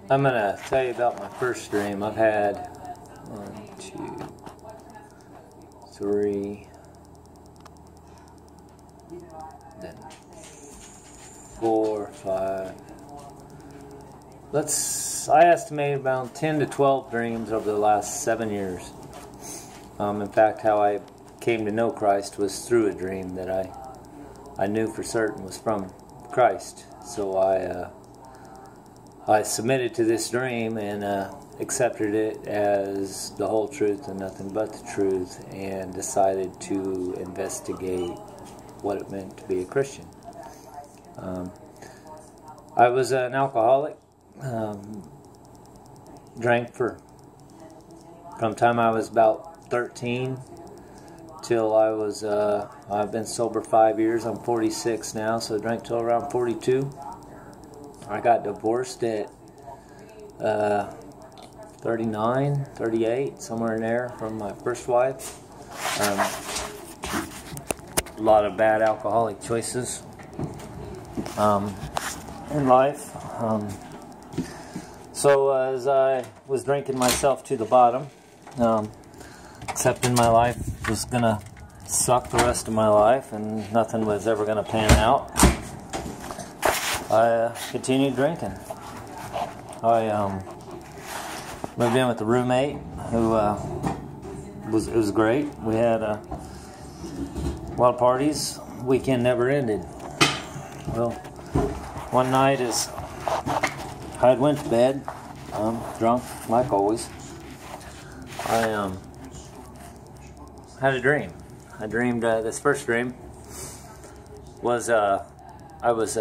I'm going to tell you about my first dream. I've had 1, 2, 3, then 4, 5. I estimate about 10 to 12 dreams over the last 7 years. In fact, how I came to know Christ was through a dream that I knew for certain was from Christ. So I submitted to this dream and accepted it as the whole truth and nothing but the truth, and decided to investigate what it meant to be a Christian. I was an alcoholic. Drank from the time I was about 13 till I was, I've been sober 5 years. I'm 46 now, so I drank till around 42. I got divorced at 39, 38, somewhere in there, from my first wife. A lot of bad alcoholic choices in life. So as I was drinking myself to the bottom, accepting my life was going to suck the rest of my life and nothing was ever going to pan out, I continued drinking. I moved in with a roommate who was great. We had a lot of parties. Weekend never ended. Well, one night as I had went to bed, drunk like always, I had a dream. I dreamed, this first dream was I was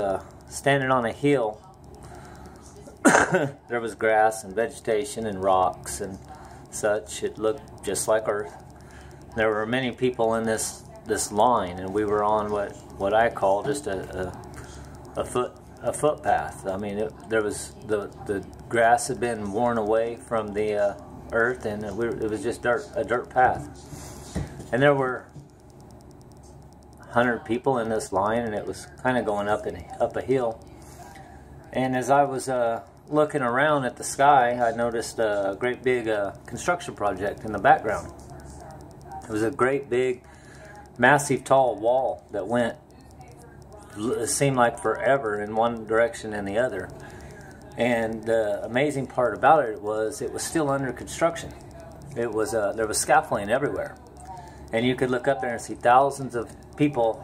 standing on a hill. There was grass and vegetation and rocks and such. It looked just like Earth. There were many people in this line, and we were on what I call just a footpath. I mean, there was the grass had been worn away from the earth, and it was just a dirt path. And there were 100 people in this line, and it was kind of going up a hill. And as I was looking around at the sky, I noticed a great big construction project in the background. It was a great big, massive, tall wall that went, it seemed like forever, in one direction and the other. And the amazing part about it was still under construction. It was there was scaffolding everywhere, and you could look up there and see thousands of people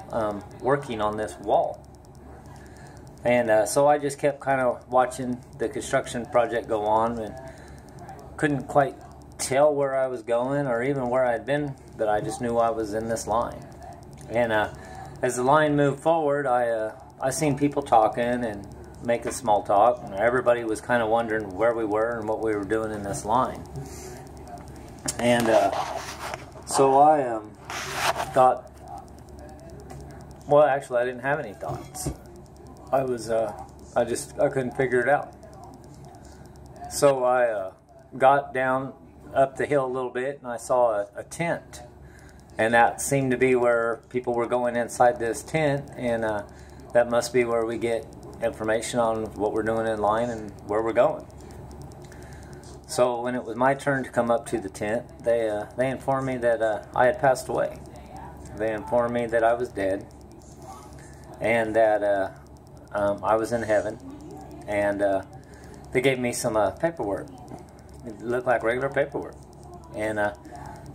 working on this wall. And so I just kept kind of watching the construction project go on, and couldn't quite tell where I was going or even where I'd been, but I just knew I was in this line. And as the line moved forward, I seen people talking and making small talk, and everybody was kind of wondering where we were and what we were doing in this line. And so I thought, well, actually I didn't have any thoughts. I couldn't figure it out. So I got down up the hill a little bit, and I saw a tent. And that seemed to be where people were going inside this tent, and that must be where we get information on what we're doing in line and where we're going. So when it was my turn to come up to the tent, they informed me that I had passed away. They informed me that I was dead, and that I was in heaven, and they gave me some paperwork. It looked like regular paperwork, and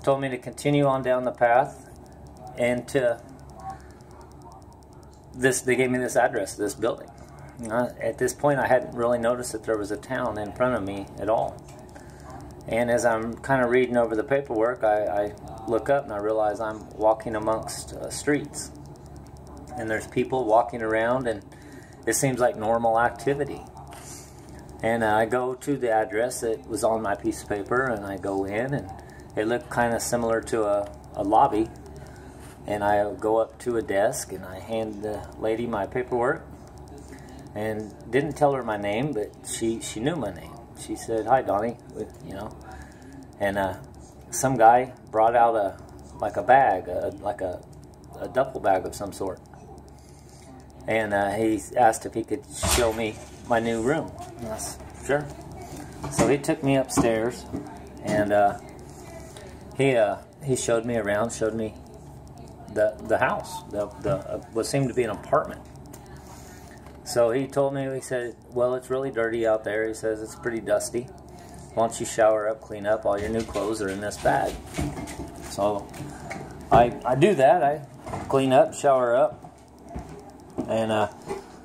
told me to continue on down the path, and they gave me this address, this building. At this point, I hadn't really noticed that there was a town in front of me at all. And as I'm kind of reading over the paperwork, I look up and I realize I'm walking amongst streets. And there's people walking around, and it seems like normal activity. And I go to the address that was on my piece of paper, and I go in, and it looked kind of similar to a lobby. And I go up to a desk, and I hand the lady my paperwork, and didn't tell her my name, but she knew my name. She said, "Hi, Donnie," you know. And some guy brought out a bag, like a duffel bag of some sort. And he asked if he could show me my new room. And I said, "Sure." So he took me upstairs, and he showed me around, showed me the house, what seemed to be an apartment. So he told me, he said, well, it's really dirty out there. He says it's pretty dusty. Why don't you shower up, clean up, all your new clothes are in this bag. So I do that. I clean up, shower up, and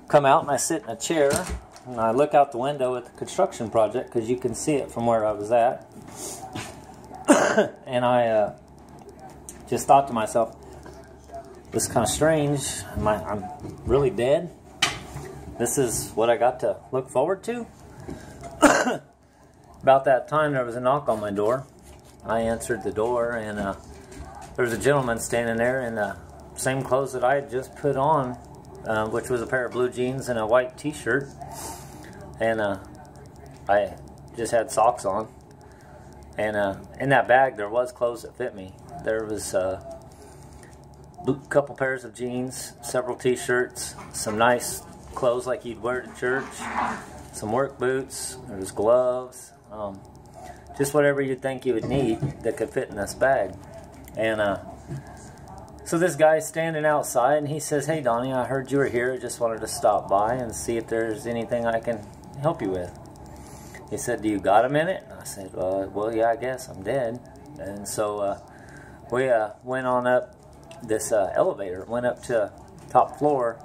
come out and I sit in a chair and I look out the window at the construction project because you can see it from where I was at. And I just thought to myself, this is kind of strange. I'm really dead. This is what I got to look forward to. About that time, there was a knock on my door. I answered the door, and there was a gentleman standing there in the same clothes that I had just put on, which was a pair of blue jeans and a white t-shirt. And I just had socks on. And in that bag, there was clothes that fit me. There was a couple pairs of jeans, several t-shirts, some nice clothes like you'd wear to church, some work boots, there was gloves, just whatever you'd think you would need that could fit in this bag. And so this guy's standing outside, and he says, hey Donnie, I heard you were here. I just wanted to stop by and see if there's anything I can help you with. He said, do you got a minute? And I said, well, yeah, I guess I'm dead. And so we went on up this elevator, went up to top floor,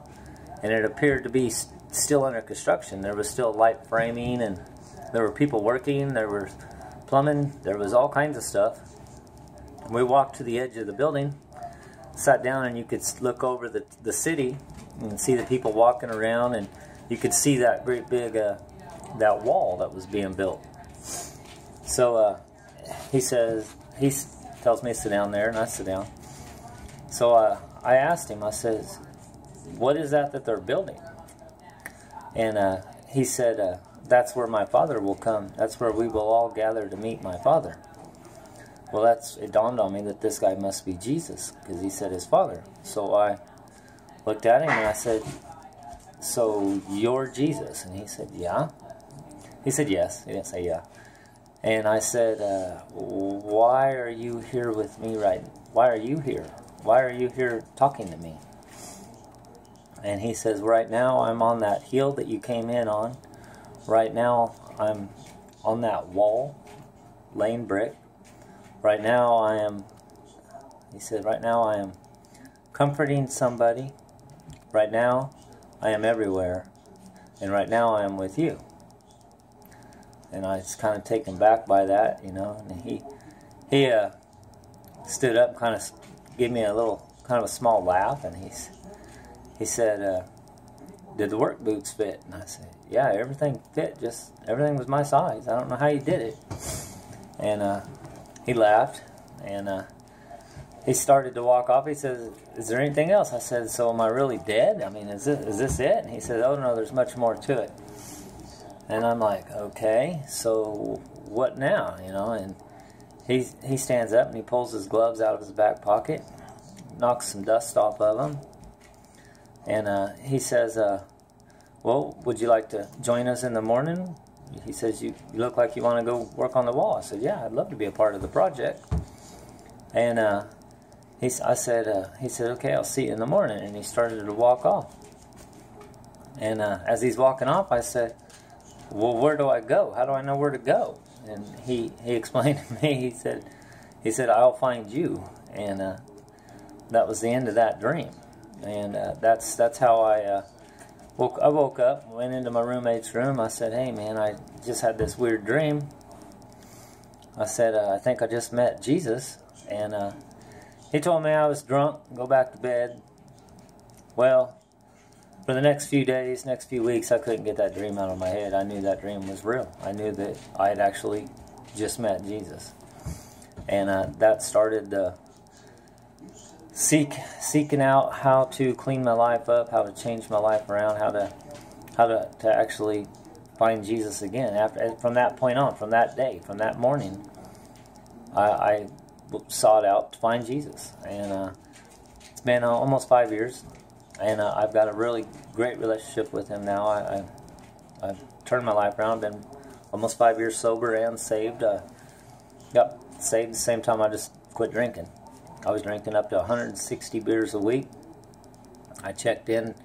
and it appeared to be still under construction. There was still light framing, and there were people working, there was plumbing, there was all kinds of stuff. And we walked to the edge of the building, sat down, and you could look over the city and see the people walking around, and you could see that great big that wall that was being built. So he tells me to sit down there, and I sit down. So I asked him, I says, what is that they're building? And he said, that's where my Father will come. That's where we will all gather to meet my Father. Well, it dawned on me that this guy must be Jesus, because he said his Father. So I looked at him and I said, so you're Jesus? And he said, yeah. He said, yes. He didn't say yeah. And I said, why are you here with me why are you here? Why are you here talking to me? And he says, right now I'm on that hill that you came in on. Right now I'm on that wall, laying brick. Right now he said, right now I am comforting somebody. Right now I am everywhere. And right now I am with you. And I was kind of taken back by that, you know. And he stood up and kind of gave me a little, kind of a small laugh, and he said, did the work boots fit? And I said, yeah, everything fit, just everything was my size. I don't know how you did it. And he laughed, and he started to walk off. He says, is there anything else? I said, so am I really dead? I mean, is this it? And he said, oh no, there's much more to it. And I'm like, okay, so what now? You know, and he stands up and he pulls his gloves out of his back pocket, knocks some dust off of them, and he says, well, would you like to join us in the morning? He says, you look like you want to go work on the wall. I said, yeah, I'd love to be a part of the project. And he said, okay, I'll see you in the morning. And he started to walk off. And as he's walking off, I said, well, where do I go? How do I know where to go? And he explained to me, he said, I'll find you. And that was the end of that dream. And that's how I woke up, went into my roommate's room. I said, hey man, I just had this weird dream. I said, I think I just met Jesus. And he told me I was drunk, go back to bed. Well, for the next few days, next few weeks, I couldn't get that dream out of my head. I knew that dream was real. I knew that I had actually just met Jesus. And that started seeking out how to clean my life up, how to change my life around, how to actually find Jesus again. From that point on, from that day, from that morning, I sought out to find Jesus. And it's been almost 5 years. And I've got a really great relationship with him now. I've turned my life around, been almost 5 years sober and saved. Got saved the same time I just quit drinking. I was drinking up to 160 beers a week. I checked in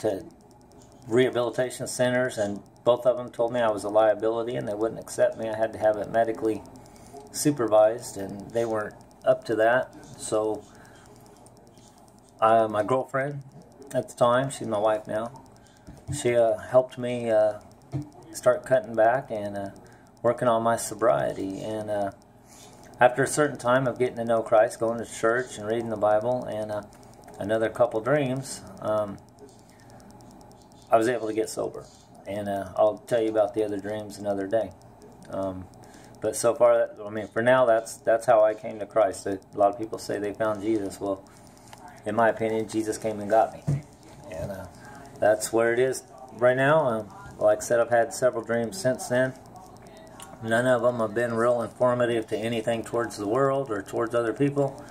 to rehabilitation centers, and both of them told me I was a liability and they wouldn't accept me. I had to have it medically supervised, and they weren't up to that. So my girlfriend at the time, she's my wife now, she helped me start cutting back and working on my sobriety. And after a certain time of getting to know Christ, going to church and reading the Bible, and another couple dreams, I was able to get sober. And I'll tell you about the other dreams another day. But so far, I mean, for now, that's how I came to Christ. A lot of people say they found Jesus. Well, in my opinion, Jesus came and got me. And that's where it is right now. Like I said, I've had several dreams since then. None of them have been real informative to anything towards the world or towards other people.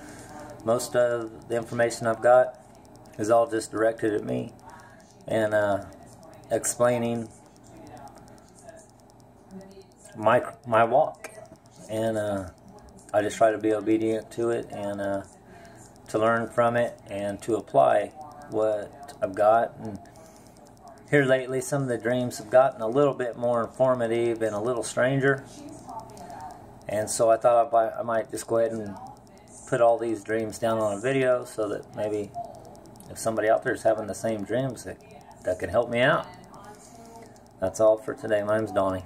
Most of the information I've got is all just directed at me and explaining my walk. And I just try to be obedient to it and to learn from it and to apply what I've got. And here lately, some of the dreams have gotten a little bit more informative and a little stranger. And so I thought I might just go ahead and put all these dreams down on a video so that maybe if somebody out there is having the same dreams, that could help me out. That's all for today. My name's Donnie.